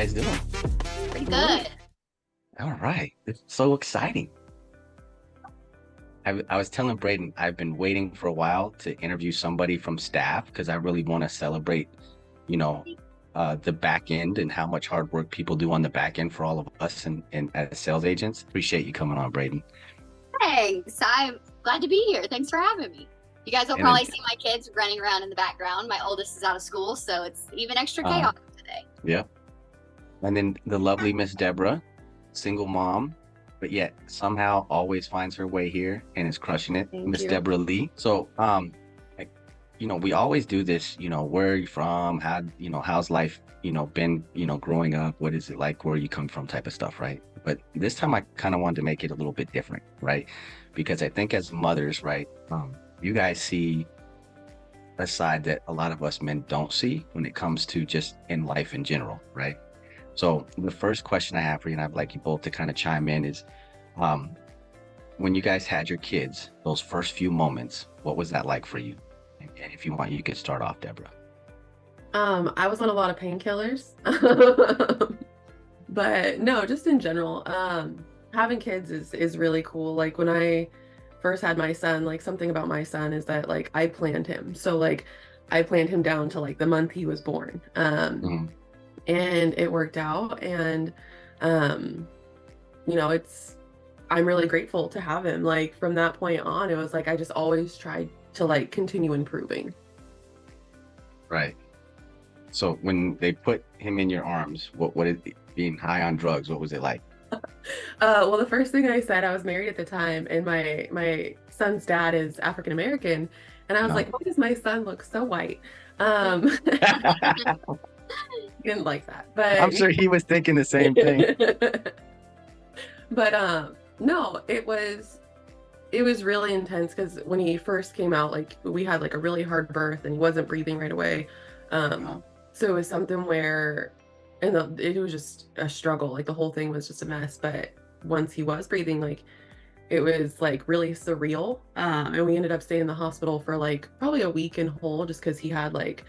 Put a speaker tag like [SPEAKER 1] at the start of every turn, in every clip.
[SPEAKER 1] guys doing?
[SPEAKER 2] Pretty good.
[SPEAKER 1] All right. It's so exciting. I was telling Brayden, I've been waiting for a while to interview somebody from staff because I really want to celebrate, you know, the back end and how much hard work people do on the back end for all of us and as sales agents. Appreciate you coming on, Brayden.
[SPEAKER 2] Thanks. I'm glad to be here. Thanks for having me. You guys will
[SPEAKER 1] And then,
[SPEAKER 2] probably see my kids running around in the background. My oldest is out of school, so it's even extra
[SPEAKER 1] uh,
[SPEAKER 2] chaos today.
[SPEAKER 1] yeah. And then the lovely Miss Debra, single mom, but yet somehow always finds her way here and is crushing it.
[SPEAKER 3] Thank
[SPEAKER 1] Miss
[SPEAKER 3] you.
[SPEAKER 1] Debra Lee. So, like, we always do this, where are you from? How's life, been, growing up? What is it like where you come from type of stuff, right? But this time I kind of wanted to make it a little bit different, right? Because I think as mothers, right, you guys see a side that a lot of us men don't see when it comes to just in life in general, right? So the first question I have for you, and I'd like you both to kind of chime in, is when you guys had your kids, those first few moments, what was that like for you? And if you want, you could start off, Debra.
[SPEAKER 3] I was on a lot of painkillers. But no, just in general, having kids is really cool. Like when I first had my son, like something about my son is that like I planned him. So like I planned him down to like the month he was born.
[SPEAKER 1] Mhm.
[SPEAKER 3] And it worked out. And you know, I'm really grateful to have him. Like from that point on, it was like I just always tried to like continue improving.
[SPEAKER 1] Right. So when they put him in your arms, what is being high on drugs? What was it like?
[SPEAKER 3] Well, the first thing I said, I was married at the time, and my son's dad is African American, and I was
[SPEAKER 1] No.
[SPEAKER 3] like, "Why does my son look so white?" He didn't like that,
[SPEAKER 1] I'm
[SPEAKER 3] but
[SPEAKER 1] sure he was thinking the same thing.
[SPEAKER 3] but no, it was really intense because when he first came out, like we had like a really hard birth, and he wasn't breathing right away.
[SPEAKER 1] No.
[SPEAKER 3] So it was something where, and it was just a struggle. Like the whole thing was just a mess. But once he was breathing, like it was like really surreal. And we ended up staying in the hospital for like probably a week in whole, just because he had like,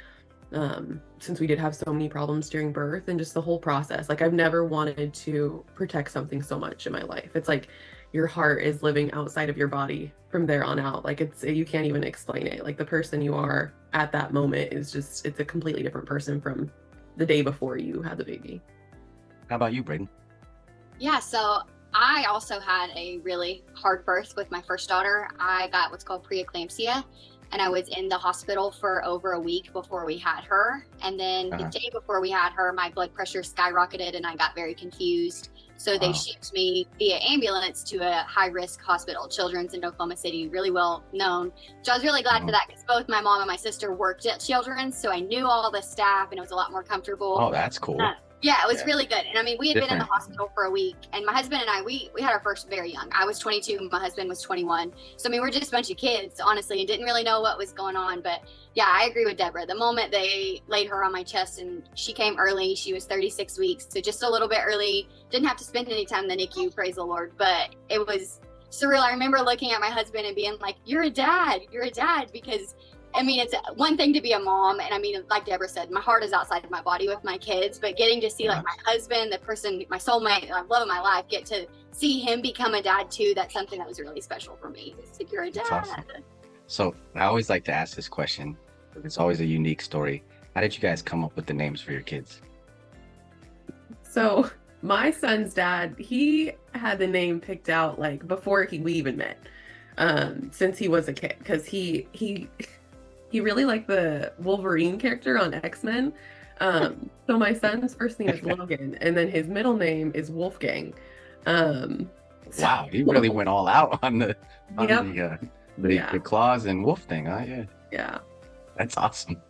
[SPEAKER 3] since we did have so many problems during birth and just the whole process. Like I've never wanted to protect something so much in my life. It's like your heart is living outside of your body from there on out. Like you can't even explain it. Like the person you are at that moment it's a completely different person from the day before you had the baby.
[SPEAKER 1] How about you, Brayden?
[SPEAKER 2] Yeah, so I also had a really hard birth with my first daughter. I got what's called preeclampsia, and I was in the hospital for over a week before we had her. And then the
[SPEAKER 1] Uh-huh.
[SPEAKER 2] day before we had her, my blood pressure skyrocketed and I got very confused. So they
[SPEAKER 1] Wow.
[SPEAKER 2] shipped me via ambulance to a high-risk hospital, Children's in Oklahoma City, really well known. So I was really glad for
[SPEAKER 1] Mhm.
[SPEAKER 2] that because both my mom and my sister worked at Children's, so I knew all the staff and it was a lot more comfortable.
[SPEAKER 1] Oh, that's cool.
[SPEAKER 2] Yeah, it was
[SPEAKER 1] Yeah.
[SPEAKER 2] really good. And I mean, we had been in the
[SPEAKER 1] Different.
[SPEAKER 2] hospital for a week, and my husband and I, we had our first very young. I was 22, my husband was 21. So I mean, we're just a bunch of kids, honestly, and didn't really know what was going on. But yeah, I agree with Debra. The moment they laid her on my chest, and she came early, she was 36 weeks, so just a little bit early. Didn't have to spend any time in the NICU, praise the Lord. But it was surreal. I remember looking at my husband and being like, "You're a dad, because I mean, it's one thing to be a mom, and I mean, like Debra said, my heart is outside of my body with my kids, but getting to see like my husband, the person, my soulmate, love of my life, get to see him become a dad too, that's something that was really special for me. It's like, you're a dad.
[SPEAKER 1] That's awesome. So I always like to ask this question. It's always a unique story. How did you guys come up with the names for your kids?
[SPEAKER 3] So my son's dad, he had the name picked out like before we even met, since he was a kid, because he really liked the Wolverine character on X-Men. So my son's first name is Logan, and then his middle name is Wolfgang. Um,
[SPEAKER 1] Wow, you really went all out on the
[SPEAKER 3] Yep.
[SPEAKER 1] the claws and wolf thing, huh? Yeah,
[SPEAKER 3] Yeah.
[SPEAKER 1] that's awesome.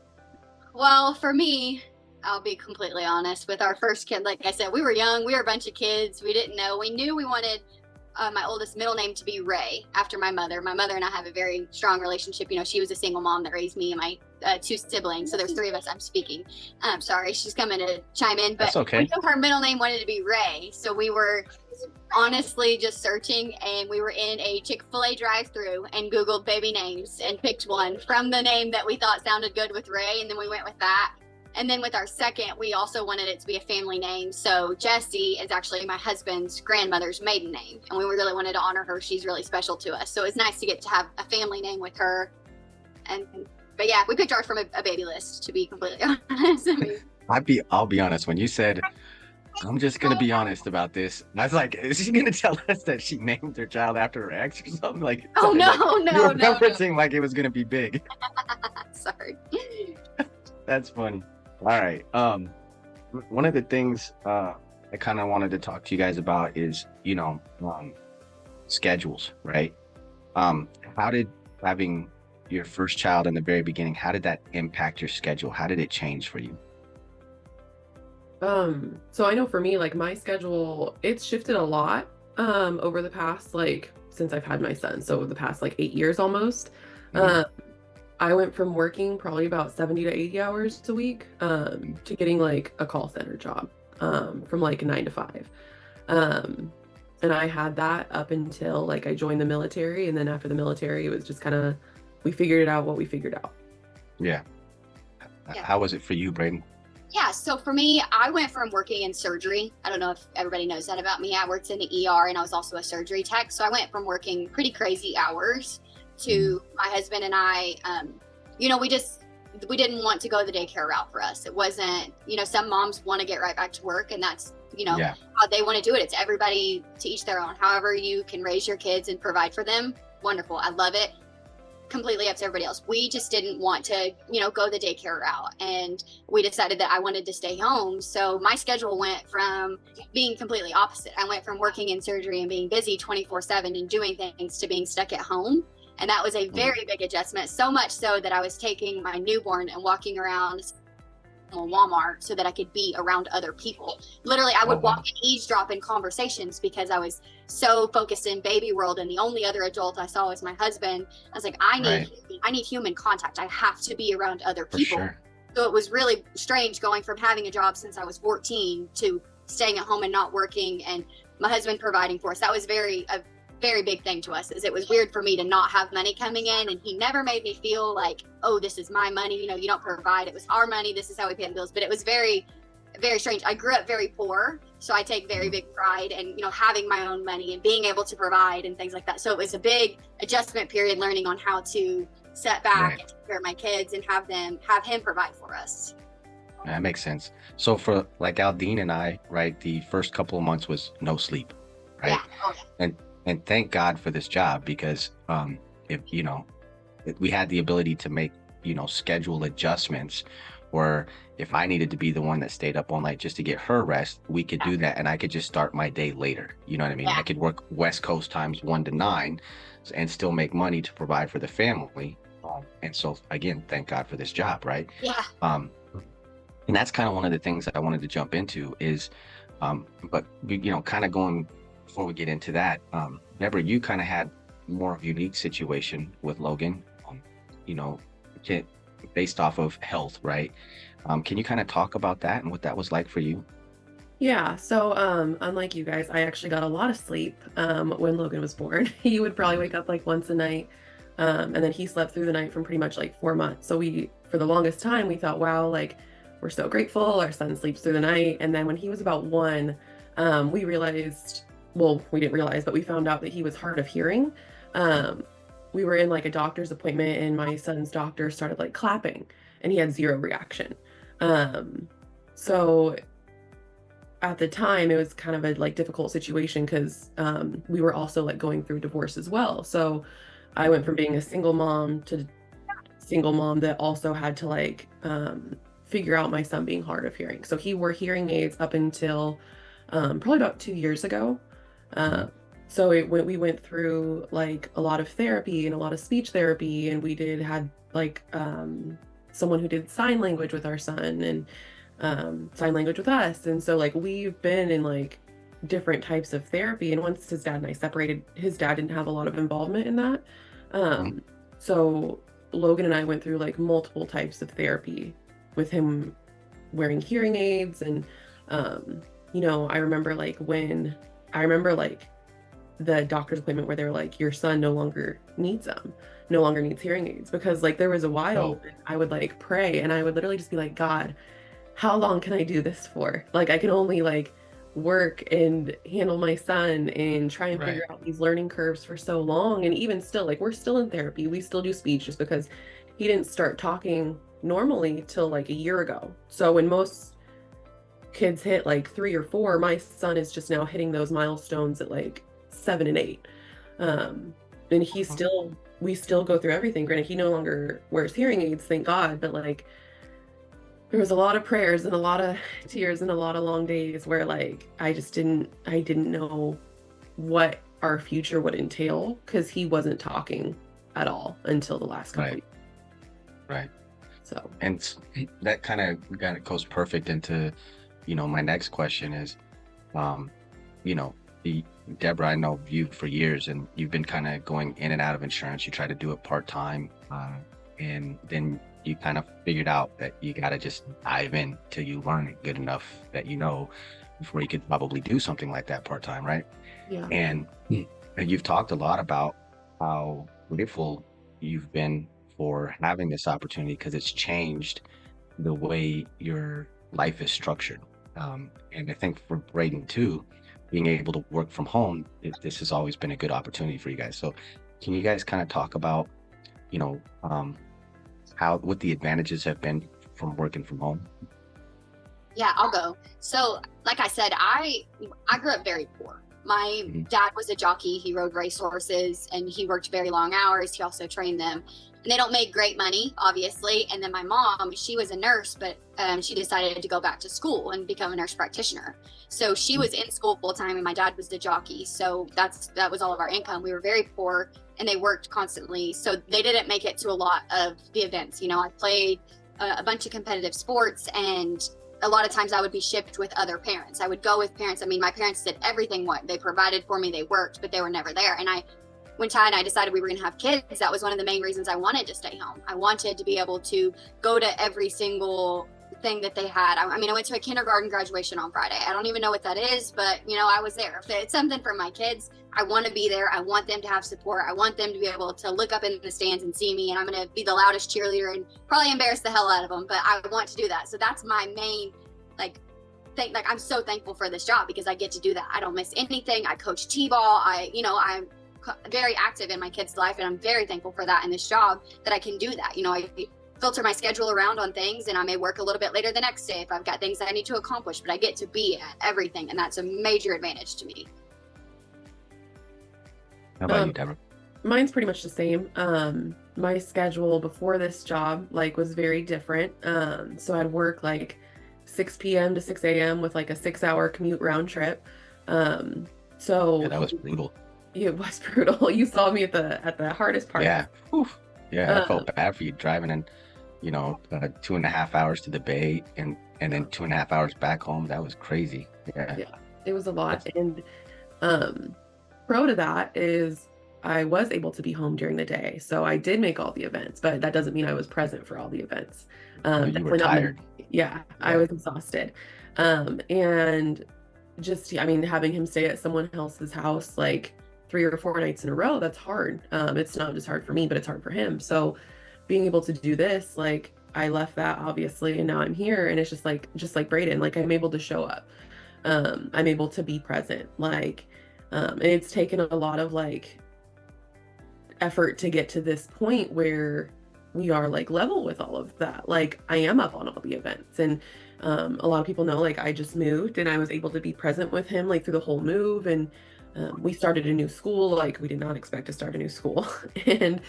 [SPEAKER 2] Well, for me, I'll be completely honest. With our first kid, like I said, we were young. We were a bunch of kids. We didn't know. We knew we wanted my oldest middle name to be Ray, after my mother. My mother and I have a very strong relationship. You know, she was a single mom that raised me and my two siblings. So there's three of us. I'm speaking. Sorry, she's coming to chime in. But
[SPEAKER 1] That's okay.
[SPEAKER 2] we knew her middle name wanted to be Ray. So we were honestly just searching, and we were in a Chick-fil-A drive-thru and Googled baby names and picked one from the name that we thought sounded good with Ray. And then we went with that. And then with our second, we also wanted it to be a family name. So Jessie is actually my husband's grandmother's maiden name. And we really wanted to honor her. She's really special to us. So it's nice to get to have a family name with her. But yeah, we picked ours from a baby list, to be completely honest. I mean,
[SPEAKER 1] I'll be honest, when you said, I'm just gonna be honest about this, I was like, is she gonna tell us that she named her child after her ex or something? Like,
[SPEAKER 2] oh no,
[SPEAKER 1] like,
[SPEAKER 2] no,
[SPEAKER 1] you were
[SPEAKER 2] no,
[SPEAKER 1] referencing like it was gonna be big.
[SPEAKER 2] Sorry.
[SPEAKER 1] That's funny. All right. One of the things I kind of wanted to talk to you guys about is, schedules, right? How did having your first child in the very beginning, how did that impact your schedule? How did it change for you?
[SPEAKER 3] So I know for me, like my schedule, it's shifted a lot over the past, like since I've had my son. So the past like 8 years almost. I went from working probably about 70 to 80 hours a week to getting like a call center job from like 9 to 5. And I had that up until like I joined the military. And then after the military, it was just kind of, we figured it out what we figured out.
[SPEAKER 1] Yeah. How was it for you, Brayden?
[SPEAKER 2] Yeah, so for me, I went from working in surgery. I don't know if everybody knows that about me. I worked in the ER and I was also a surgery tech. So I went from working pretty crazy hours to my husband and I, we didn't want to go the daycare route for us. It wasn't, some moms want to get right back to work, and that's, how they want to do it. It's everybody to each their own. However you can raise your kids and provide for them, wonderful. I love it. Completely up to everybody else. We just didn't want to, go the daycare route, and we decided that I wanted to stay home. So my schedule went from being completely opposite. I went from working in surgery and being busy 24/7 and doing things to being stuck at home. And that was a very big adjustment, so much so that I was taking my newborn and walking around Walmart so that I could be around other people. Literally, I would walk and eavesdrop in conversations because I was so focused in baby world, and the only other adult I saw was my husband. I was like, I need human contact. I have to be around other people. Sure. So it was really strange going from having a job since I was 14 to staying at home and not working, and my husband providing for us. That was a very big thing to us. Is it was weird for me to not have money coming in, and he never made me feel like, oh, this is my money, you don't provide. It was our money. This is how we pay the bills. But it was very, very strange. I grew up very poor, so I take very big pride in having my own money and being able to provide and things like that. So it was a big adjustment period, learning on how to set back and take care of my kids and have him provide for us.
[SPEAKER 1] That makes sense. So for like Aldine and I, right, the first couple of months was no sleep, right?
[SPEAKER 2] Yeah. Oh, yeah.
[SPEAKER 1] And thank God for this job, because if we had the ability to make schedule adjustments, or if I needed to be the one that stayed up all night just to get her rest, we could do that, and I could just start my day later. You know what I mean? I could work West Coast times 1 to 9 and still make money to provide for the family. And so again, thank God for this job, right?
[SPEAKER 2] Yeah.
[SPEAKER 1] And that's kind of one of the things that I wanted to jump into is, but kind of going. Before we get into that, Debra, you kind of had more of a unique situation with Logan, based off of health, right? Can you kind of talk about that and what that was like for you?
[SPEAKER 3] Yeah, so unlike you guys, I actually got a lot of sleep when Logan was born. He would probably wake up like once a night, and then he slept through the night from pretty much like 4 months. So for the longest time, we thought, wow, like we're so grateful our son sleeps through the night. And then when he was about 1, we realized, well, we didn't realize, but we found out that he was hard of hearing. We were in like a doctor's appointment, and my son's doctor started like clapping, and he had 0 reaction. So at the time it was kind of a like difficult situation, because we were also like going through divorce as well. So I went from being a single mom to single mom that also had to like figure out my son being hard of hearing. So he wore hearing aids up until probably about 2 years ago. So we went through like a lot of therapy and a lot of speech therapy, and we had like someone who did sign language with our son, and sign language with us. And so like we've been in like different types of therapy, and once his dad and I separated, his dad didn't have a lot of involvement in that. So Logan and I went through like multiple types of therapy with him wearing hearing aids. And I remember the doctor's appointment where they were like, your son no longer needs hearing aids, because like there was a while I would like pray, and I would literally just be like, God, how long can I do this for? Like, I can only like work and handle my son and try and
[SPEAKER 1] Right.
[SPEAKER 3] figure out these learning curves for so long. And even still, like, we're still in therapy. We still do speech just because he didn't start talking normally till like a year ago. So when most kids hit like 3 or 4, my son is just now hitting those milestones at like 7 and 8. And he's still, we still go through everything. Granted, he no longer wears hearing aids, thank God, but like there was a lot of prayers and a lot of tears and a lot of long days where like I didn't know what our future would entail because he wasn't talking at all until the last couple
[SPEAKER 1] Right.
[SPEAKER 3] weeks.
[SPEAKER 1] Right.
[SPEAKER 3] So
[SPEAKER 1] And that kind of goes perfect into, my next question is, um, you know, the Deborah, I know you for years, and you've been kind of going in and out of insurance. You try to do it part-time, and then you kind of figured out that you got to just dive in till you learn it good enough that before you could probably do something like that part-time, right?
[SPEAKER 3] yeah.
[SPEAKER 1] And you've talked a lot about how grateful you've been for having this opportunity because it's changed the way your life is structured. And I think for Brayden too, being able to work from home, this has always been a good opportunity for you guys. So can you guys kind of talk about, you know, um, what the advantages have been from working from home?
[SPEAKER 2] Yeah, I'll go. So, like I said, I grew up very poor. My
[SPEAKER 1] Mhm.
[SPEAKER 2] dad was a jockey. He rode racehorses and he worked very long hours. He also trained them. And they don't make great money, obviously. And then my mom, she was a nurse, but she decided to go back to school and become a nurse practitioner. So she was in school full time, and my dad was the jockey. So that was all of our income. We were very poor, and they worked constantly. So they didn't make it to a lot of the events. I played a bunch of competitive sports, and a lot of times I would be shipped with other parents. I would go with parents. I mean, my parents did everything what they provided for me. They worked, but they were never there. And when Ty and I decided we were going to have kids, that was one of the main reasons I wanted to stay home. I wanted to be able to go to every single thing that they had. I mean, I went to a kindergarten graduation on Friday. I don't even know what that is, but I was there. If it's something for my kids, I want to be there. I want them to have support. I want them to be able to look up in the stands and see me, and I'm going to be the loudest cheerleader and probably embarrass the hell out of them, but I want to do that. So that's my main thing. I'm so thankful for this job because I get to do that. I don't miss anything. I coach t-ball. I'm very active in my kids' life, and I'm very thankful for that in this job that I can do that. I filter my schedule around on things, and I may work a little bit later the next day if I've got things that I need to accomplish, but I get to be at everything, and that's a major advantage to me.
[SPEAKER 1] How about you, Deborah?
[SPEAKER 3] Mine's pretty much the same. My schedule before this job was very different. So I'd work 6 p.m. to 6 a.m. with a 6-hour commute round trip. So
[SPEAKER 1] Yeah, that was brutal.
[SPEAKER 3] it was brutal. You saw me at the hardest part.
[SPEAKER 1] Yeah. Whew. Yeah, I felt
[SPEAKER 3] Um,
[SPEAKER 1] bad for you driving in, 2.5 hours to the Bay and then 2.5 hours back home. That was crazy. Yeah.
[SPEAKER 3] yeah, it was a lot. And pro to that is I was able to be home during the day. So I did make all the events, but that doesn't mean I was present for all the events.
[SPEAKER 1] You were
[SPEAKER 3] Definitely not
[SPEAKER 1] tired.
[SPEAKER 3] yeah, I
[SPEAKER 1] Yeah.
[SPEAKER 3] was exhausted. And just, I mean, having him stay at someone else's house 3 or 4 nights in a row, that's hard. It's not just hard for me, but it's hard for him. So being able to do this, I left that obviously, and now I'm here, and it's just like Brayden, I'm able to show up. I'm able to be present. And it's taken a lot of effort to get to this point where we are level with all of that. I am up on all the events, and a lot of people know I just moved and I was able to be present with him through the whole move. And we started a new school. We did not expect to start a new school. And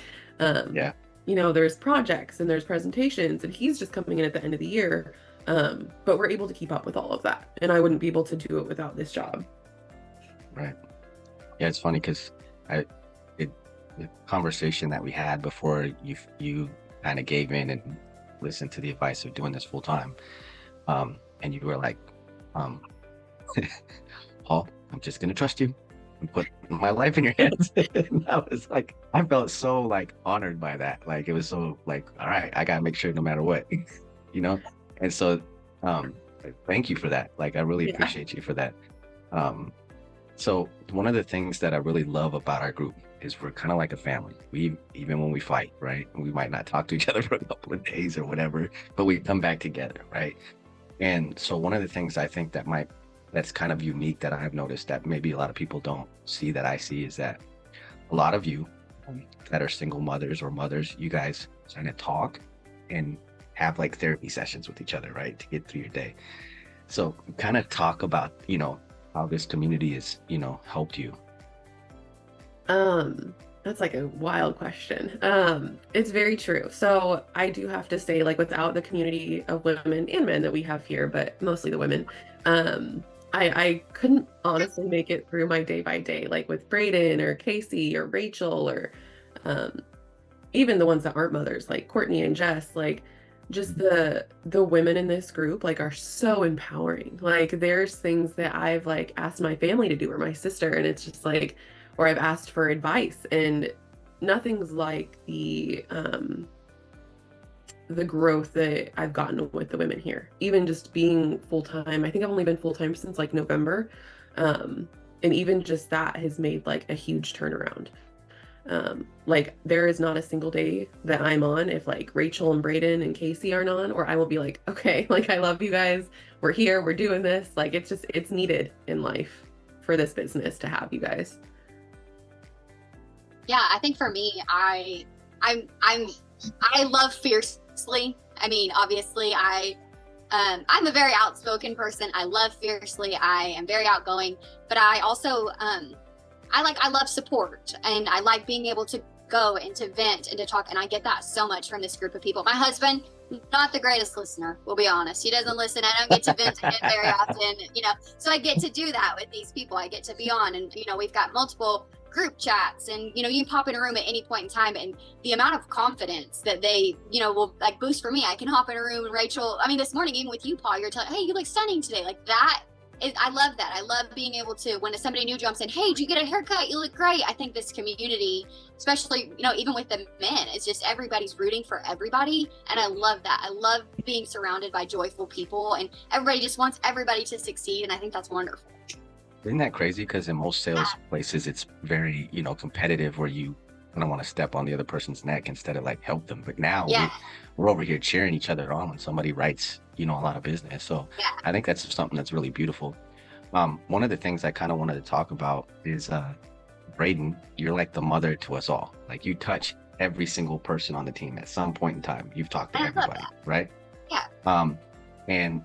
[SPEAKER 1] Yeah.
[SPEAKER 3] there's projects and there's presentations, and he's just coming in at the end of the year. But we're able to keep up with all of that, and I wouldn't be able to do it without this job.
[SPEAKER 1] Right. Yeah, it's funny because the conversation that we had before you kind of gave in and listened to the advice of doing this full time, and you were like, Paul, I'm just gonna trust you and put my life in your hands. And I was I felt so honored by that. It was so all right, I gotta make sure no matter what, you know. And so, thank you for that. I really
[SPEAKER 3] Yeah.
[SPEAKER 1] appreciate you for that. So one of the things that I really love about our group is we're kind of like a family. Even when we fight, right? We might not talk to each other for a couple of days or whatever, but we come back together, right? And so one of the things I think that's kind of unique that I've noticed that maybe a lot of people don't see that I see is that a lot of you that are single mothers or mothers, you guys kind of talk and have like therapy sessions with each other, right? To get through your day. So kind of talk about, how this community has, helped you.
[SPEAKER 3] That's like a wild question. It's very true. So I do have to say, like, without the community of women and men that we have here, but mostly the women, I couldn't honestly make it through my day by day, like with Brayden or Casey or Rachel or um, even the ones that aren't mothers, like Courtney and Jess, like just the women in this group like are so empowering. Like there's things that I've like asked my family to do or my sister, and it's just like, or I've asked for advice, and nothing's like the growth that I've gotten with the women here. Even just being full-time, I think I've only been full-time since like November. And even just that has made like a huge turnaround. Like there is not a single day that I'm on if like Rachel and Brayden and Casey aren't on, or I will be like, okay, like I love you guys. We're here, we're doing this. Like it's needed in life for this business to have you guys.
[SPEAKER 2] Yeah, I think for me, I love fiercely. I mean, obviously, I'm a very outspoken person. I love fiercely. I am very outgoing, but I also I love support, and I like being able to go and to vent and to talk, and I get that so much from this group of people. My husband, not the greatest listener, we'll be honest. He doesn't listen. I don't get to vent to him very often, so I get to do that with these people. I get to be on, and we've got multiple group chats, and you can pop in a room at any point in time, and the amount of confidence that they will like boost for me. I can hop in a room, and Rachel, I mean, this morning even with you, Paul, you're telling, hey, you look stunning today, like that. I love that. I love being able to, when somebody new jumps in, hey, did you get a haircut? You look great. I think this community, especially, even with the men, it's just everybody's rooting for everybody. And I love that. I love being surrounded by joyful people, and everybody just wants everybody to succeed. And I think that's wonderful.
[SPEAKER 1] Isn't that crazy? Because in most sales places, it's very, competitive, where you don't want to step on the other person's neck instead of like help them. But now we're over here cheering each other on when somebody writes, a lot of business. So I think that's something that's really beautiful. One of the things I kind of wanted to talk about is Brayden, you're like the mother to us all. Like you touch every single person on the team at some point in time. You've talked to everybody, right?
[SPEAKER 2] Yeah.
[SPEAKER 1] And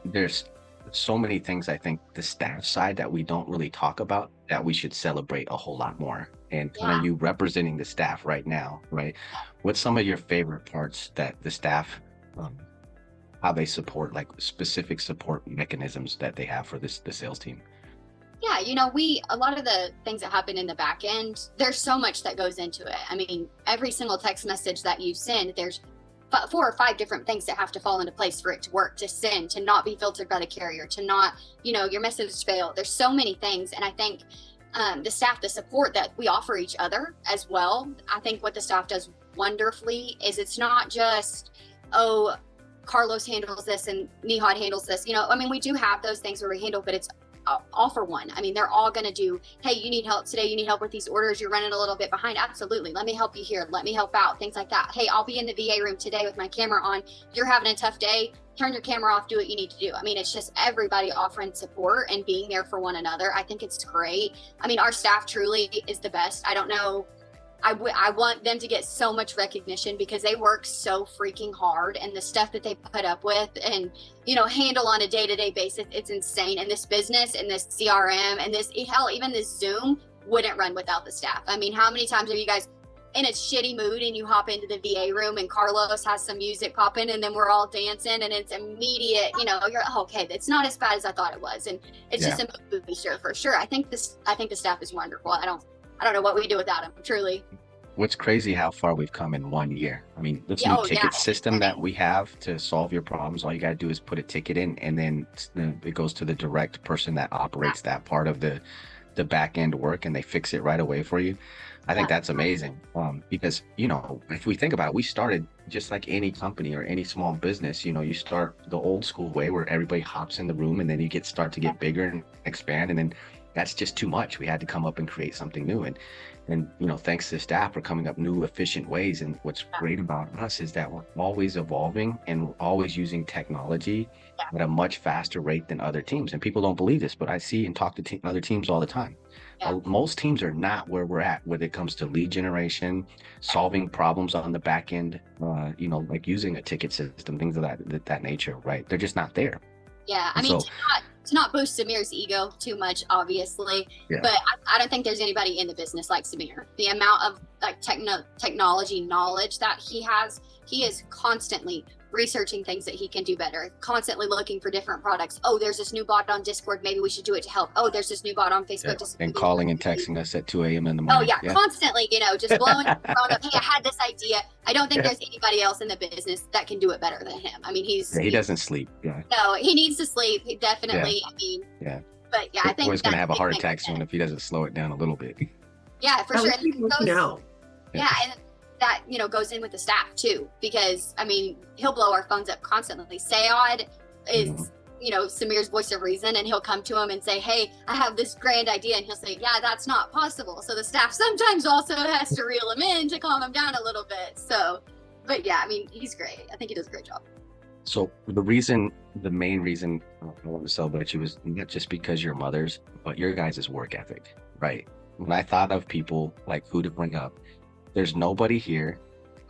[SPEAKER 1] there's so many things, I think, the staff side that we don't really talk about that we should celebrate a whole lot more. And kind of you representing the staff right now, right? What's some of your favorite parts that the staff, how they support, like specific support mechanisms that they have for the sales team?
[SPEAKER 2] Yeah, a lot of the things that happen in the back end, there's so much that goes into it. I mean, every single text message that you send, there's 4 or 5 different things that have to fall into place for it to work, to send, to not be filtered by the carrier, to not, your message fail. There's so many things. And I think the staff, the support that we offer each other as well, I think what the staff does wonderfully is it's not just, oh, Carlos handles this and Nihad handles this. We do have those things where we handle, but it's all for one. I mean, they're all going to do, hey, you need help today. You need help with these orders. You're running a little bit behind. Absolutely. Let me help you here. Let me help out. Things like that. Hey, I'll be in the VA room today with my camera on. You're having a tough day. Turn your camera off. Do what you need to do. I mean, it's just everybody offering support and being there for one another. I think it's great. I mean, our staff truly is the best. I don't know. I want them to get so much recognition because they work so freaking hard, and the stuff that they put up with and, handle on a day-to-day basis, it's insane. And this business and this CRM and this, hell, even this Zoom wouldn't run without the staff. I mean, how many times have you guys in a shitty mood and you hop into the VA room and Carlos has some music popping and then we're all dancing and it's immediate, you're okay, it's not as bad as I thought it was. And it's just a mood booster for sure. I think the staff is wonderful. I don't know what we do without them, truly.
[SPEAKER 1] What's crazy how far we've come in 1 year. I mean, this new ticket system that we have to solve your problems, all you got to do is put a ticket in, and then it goes to the direct person that operates that part of the back end work, and they fix it right away for you. I think that's amazing. Because, if we think about it, we started just like any company or any small business, you start the old school way where everybody hops in the room and then you start to get bigger and expand. And then that's just too much. We had to come up and create something new. And thanks to staff for coming up new efficient ways. And what's great about us is that we're always evolving and we're always using technology at a much faster rate than other teams. And people don't believe this, but I see and talk to other teams all the time. Most teams are not where we're at when it comes to lead generation, solving problems on the back end, like using a ticket system, things of that nature, right? They're just not there.
[SPEAKER 2] Yeah, I mean, to not boost Samir's ego too much, obviously, but I don't think there's anybody in the business like Samir. The amount of like technology knowledge that he is constantly researching things that he can do better, constantly looking for different products. Oh, there's this new bot on Discord, maybe we should do it to help. Oh, there's this new bot on Facebook.
[SPEAKER 1] And calling and texting us at 2 a.m. in the morning.
[SPEAKER 2] Oh yeah, constantly, just blowing up, hey, I had this idea. I don't think there's anybody else in the business that can do it better than him. I mean, he doesn't
[SPEAKER 1] sleep.
[SPEAKER 2] No, he needs to sleep. He definitely. I mean, but I think
[SPEAKER 1] he's going to have a heart attack soon if he doesn't slow it down a little bit.
[SPEAKER 2] Yeah, for sure. And that goes in with the staff too, because I mean, he'll blow our phones up constantly. Sayod is Samir's voice of reason, and he'll come to him and say, hey, I have this grand idea, and he'll say, yeah, that's not possible. So the staff sometimes also has to reel him in to calm him down a little bit. So, but yeah, I mean, he's great. I think he does a great job.
[SPEAKER 1] So the main reason I want to celebrate you is not just because you're mothers, but your guys' work ethic, right? When I thought of people like who to bring up, there's nobody here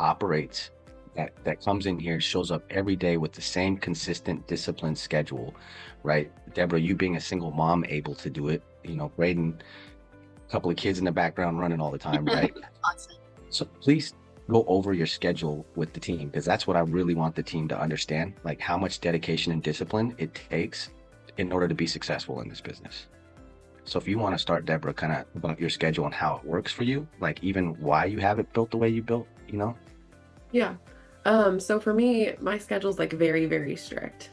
[SPEAKER 1] operates that comes in here, shows up every day with the same consistent disciplined schedule, right? Debra, you being a single mom, able to do it, Brayden, a couple of kids in the background running all the time, right? So please go over your schedule with the team, because that's what I really want the team to understand, like how much dedication and discipline it takes in order to be successful in this business. So if you want to start, Debra, kind of about your schedule and how it works for you, like even why you have it built the way you built,
[SPEAKER 3] Yeah. So for me, my schedule's like very, very strict.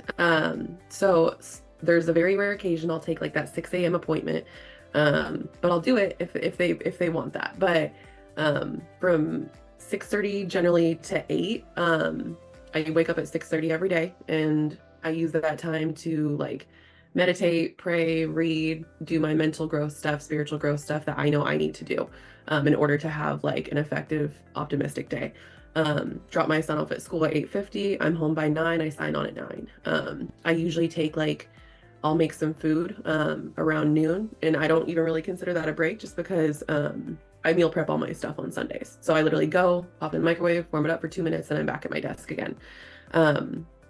[SPEAKER 3] So there's a very rare occasion I'll take like that 6 a.m. appointment. But I'll do it if they want that. But from 6:30 generally to 8, I wake up at 6:30 every day, and I use that time to like meditate, pray, read, do my mental growth stuff, spiritual growth stuff that I know I need to do in order to have like an effective, optimistic day. Drop my son off at school at 8:50. I'm home by 9. I sign on at 9. I usually take I'll make some food around noon, and I don't even really consider that a break just because I meal prep all my stuff on Sundays. So I literally go, pop in the microwave, warm it up for 2 minutes, and I'm back at my desk again.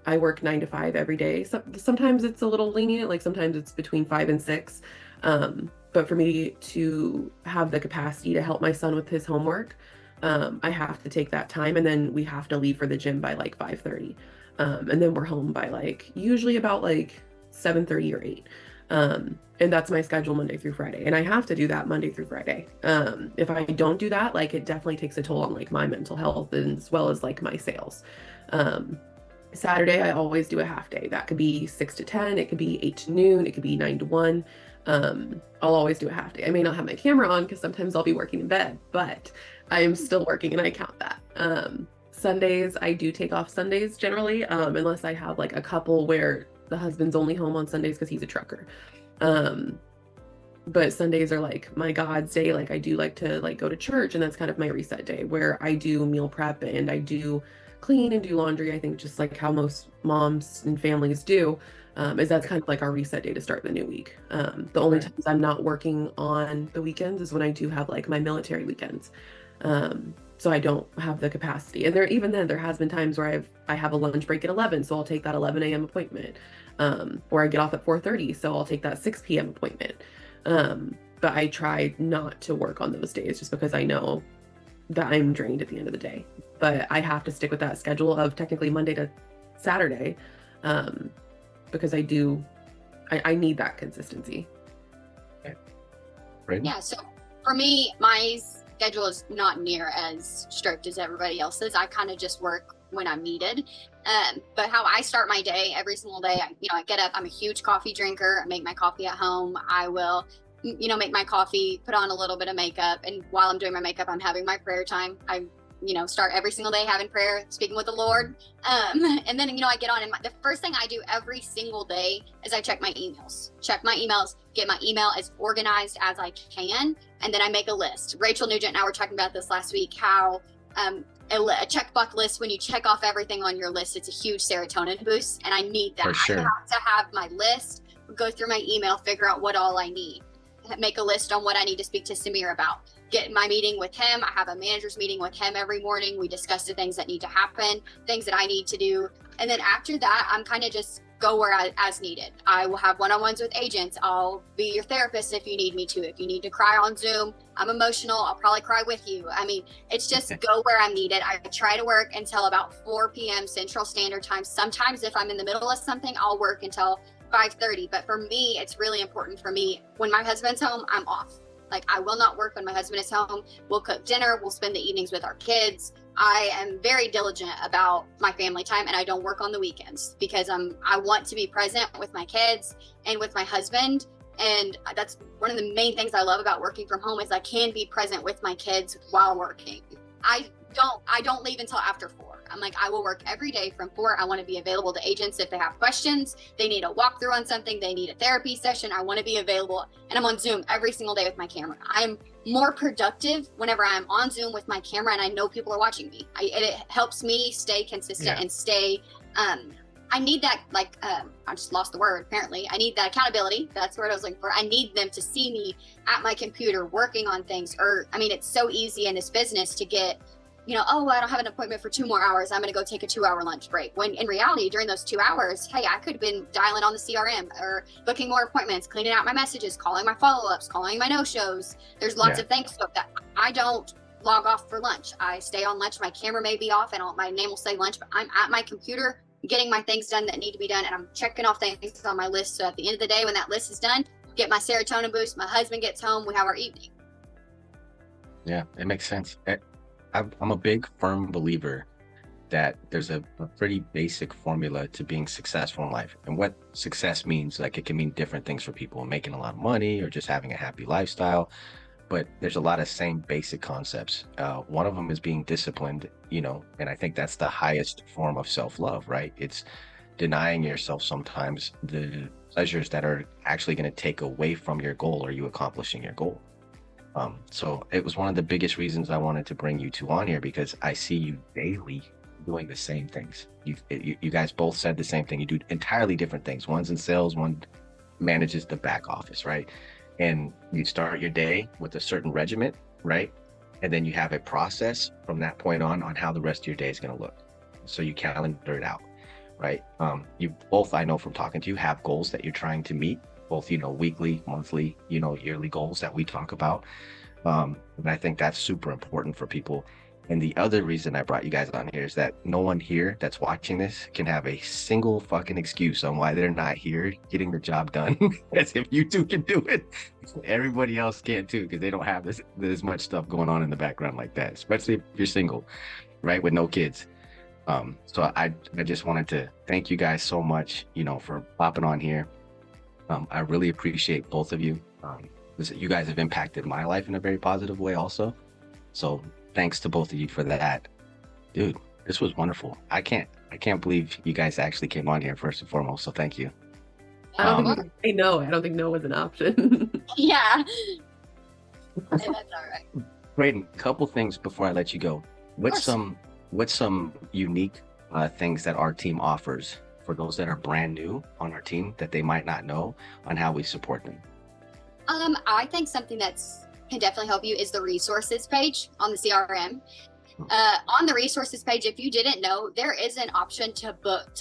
[SPEAKER 3] I work 9 to 5 every day. Sometimes it's a little lenient, like sometimes it's between 5 and 6. But for me to have the capacity to help my son with his homework, I have to take that time, and then we have to leave for the gym by like 5:30. And then we're home by usually about 7:30 or 8. And that's my schedule Monday through Friday. And I have to do that Monday through Friday. If I don't do that, it definitely takes a toll on my mental health as well as my sales. Saturday, I always do a half day. That could be 6 to 10. It could be 8 to noon. It could be 9 to 1. I'll always do a half day. I may not have my camera on because sometimes I'll be working in bed, but I am still working and I count that. Sundays, I do take off Sundays generally, unless I have a couple where the husband's only home on Sundays because he's a trucker. But Sundays are my God's day. I do like to go to church, and that's kind of my reset day where I do meal prep and I do clean and do laundry. I think just how most moms and families do, is that's kind of our reset day to start the new week. The only times I'm not working on the weekends is when I do have my military weekends. So I don't have the capacity. And even then there has been times where I have a lunch break at 11. So I'll take that 11 a.m. appointment. Or I get off at 4:30. So I'll take that 6 p.m. appointment. But I try not to work on those days just because I know that I'm drained at the end of the day. But I have to stick with that schedule of technically Monday to Saturday, because I need that consistency.
[SPEAKER 1] Right.
[SPEAKER 2] Yeah. So for me, my schedule is not near as strict as everybody else's. I kind of just work when I'm needed. But how I start my day every single day, I get up, I'm a huge coffee drinker. I make my coffee at home. I will, make my coffee, put on a little bit of makeup. And while I'm doing my makeup, I'm having my prayer time. I start every single day having prayer, speaking with the Lord. And then, I get on, and the first thing I do every single day is I check my emails, get my email as organized as I can. And then I make a list. Rachel Nugent and I were talking about this last week, how a checkbox list, when you check off everything on your list, it's a huge serotonin boost. And I need that.
[SPEAKER 1] For sure.
[SPEAKER 2] I have to have my list, go through my email, figure out what all I need, make a list on what I need to speak to Samir about, get my meeting with him. I have a manager's meeting with him every morning. We discuss the things that need to happen, things that I need to do. And then after that, I'm kind of just go where as needed. I will have one-on-ones with agents. I'll be your therapist if you need me to. If you need to cry on Zoom, I'm emotional, I'll probably cry with you. I mean, it's just go where I'm needed. I try to work until about 4 p.m. Central Standard Time. Sometimes if I'm in the middle of something, I'll work until 5:30. But for me, it's really important for me, when my husband's home, I'm off. Like, I will not work when my husband is home. We'll cook dinner. We'll spend the evenings with our kids. I am very diligent about my family time, and I don't work on the weekends because I want to be present with my kids and with my husband. And that's one of the main things I love about working from home, is I can be present with my kids while working. I don't leave until after 4. I'm like, I will work every day from 4. I want to be available to agents if they have questions, they need a walkthrough on something, they need a therapy session. I want to be available, and I'm on Zoom every single day with my camera. I'm more productive whenever I'm on Zoom with my camera and I know people are watching me. It helps me stay consistent and stay, I need that, I just lost the word, apparently. I need that accountability. That's the word I was looking for. I need them to see me at my computer working on things. It's so easy in this business to get, oh, I don't have an appointment for 2 more hours, I'm going to go take a 2-hour lunch break. When in reality, during those 2 hours, hey, I could have been dialing on the CRM or booking more appointments, cleaning out my messages, calling my follow-ups, calling my no-shows. There's lots of things that I don't log off for lunch. I stay on lunch. My camera may be off and my name will say lunch, but I'm at my computer getting my things done that need to be done. And I'm checking off things on my list. So at the end of the day, when that list is done, get my serotonin boost, my husband gets home, we have our evening.
[SPEAKER 1] Yeah, it makes sense. I'm a big firm believer that there's a pretty basic formula to being successful in life. And what success means, like, it can mean different things for people, making a lot of money or just having a happy lifestyle. But there's a lot of same basic concepts. One of them is being disciplined, and I think that's the highest form of self-love, right? It's denying yourself sometimes the pleasures that are actually going to take away from your goal or you accomplishing your goal. So it was one of the biggest reasons I wanted to bring you two on here, because I see you daily doing the same things. You guys both said the same thing. You do entirely different things. One's in sales, one manages the back office, right? And you start your day with a certain regiment, right? And then you have a process from that point on how the rest of your day is going to look. So you calendar it out, right? You both, I know from talking to you, have goals that you're trying to meet, both, weekly, monthly, yearly goals that we talk about. And I think that's super important for people. And the other reason I brought you guys on here is that no one here that's watching this can have a single fucking excuse on why they're not here getting the job done. As if you two can do it, everybody else can too, because they don't have this much stuff going on in the background like that, especially if you're single, right, with no kids. So I just wanted to thank you guys so much, for popping on here. I really appreciate both of you. You guys have impacted my life in a very positive way also. So thanks to both of you for that. Dude, this was wonderful. I can't believe you guys actually came on here first and foremost. So thank you.
[SPEAKER 3] I don't think no was an option.
[SPEAKER 2] Yeah. That's all right.
[SPEAKER 1] Brayden, couple things before I let you go. What's some unique things that our team offers for those that are brand new on our team that they might not know on how we support them?
[SPEAKER 2] I think something that's can definitely help you is the resources page on the CRM. On the resources page, if you didn't know, there is an option to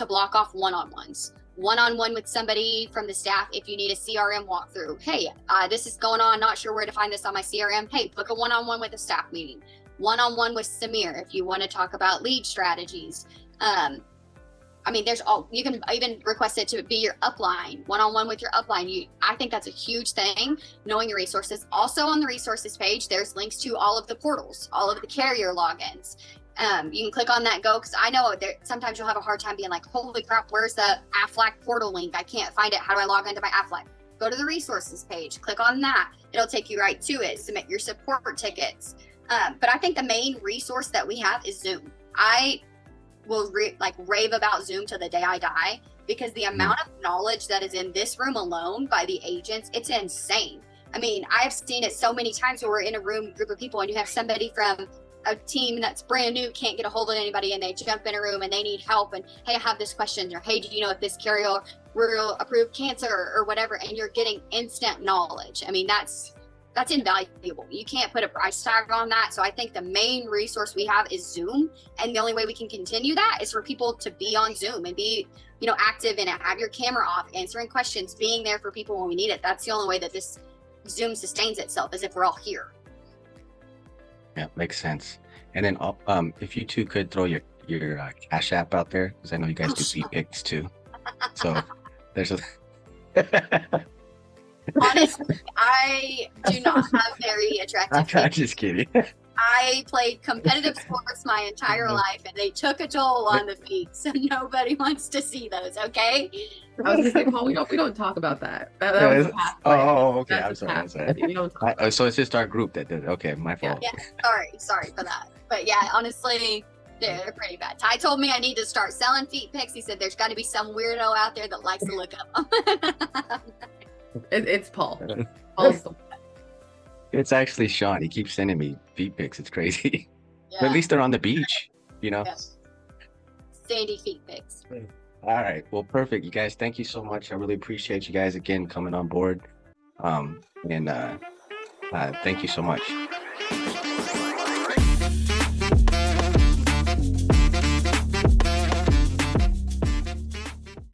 [SPEAKER 2] block off one-on-one with somebody from the staff. If you need a CRM walkthrough, hey, this is going on, not sure where to find this on my CRM. Hey, book a one-on-one with a staff meeting. One-on-one with Samir if you want to talk about lead strategies. You can even request it to be your upline, one-on-one with your upline. I think that's a huge thing, knowing your resources. Also on the resources page, there's links to all of the portals, all of the carrier logins. You can click on that, go, because I know sometimes you'll have a hard time being like, holy crap, where's the Aflac portal link? I can't find it. How do I log into my Aflac? Go to the resources page, click on that. It'll take you right to it. Submit your support tickets. But I think the main resource that we have is Zoom. I will rave about Zoom till the day I die, because the amount of knowledge that is in this room alone by the agents, it's insane. I mean, I've seen it so many times where we're in a group of people, and you have somebody from a team that's brand new, can't get a hold of anybody, and they jump in a room and they need help, and hey, I have this question, or hey, do you know if this carrier will approve cancer or whatever, and you're getting instant knowledge. I mean, that's invaluable. You can't put a price tag on that. So I think the main resource we have is Zoom, and the only way we can continue that is for people to be on Zoom and be, active in it, have your camera off, answering questions, being there for people when we need it. That's the only way that this Zoom sustains itself, is if we're all here.
[SPEAKER 1] Yeah, makes sense. And then if you two could throw your Cash App out there, because I know you guys do feet pics too. So there's a
[SPEAKER 2] honestly, I do not have very attractive
[SPEAKER 1] I'm
[SPEAKER 2] feet.
[SPEAKER 1] just kidding.
[SPEAKER 2] I played competitive sports my entire life, and they took a toll on the feet, so nobody wants to see those. Okay.
[SPEAKER 3] I was gonna say, Paul, we don't talk about that. That was a past life.
[SPEAKER 1] Oh, okay.
[SPEAKER 3] That's
[SPEAKER 1] I'm
[SPEAKER 3] a past
[SPEAKER 1] sorry.
[SPEAKER 3] life. We don't talk about
[SPEAKER 1] So it's just our group that did it. Okay, my fault.
[SPEAKER 2] Yeah, sorry for that. But yeah, honestly, they're pretty bad. Ty told me I need to start selling feet pics. He said there's got to be some weirdo out there that likes to look up them.
[SPEAKER 3] It's Paul. Paul's the
[SPEAKER 1] It's actually Sean. He keeps sending me feet pics. It's crazy.
[SPEAKER 2] Yeah.
[SPEAKER 1] But at least they're on the beach,
[SPEAKER 2] Yeah. Sandy feet pics.
[SPEAKER 1] All right. Well, perfect. You guys, thank you so much. I really appreciate you guys again coming on board. And thank you so much.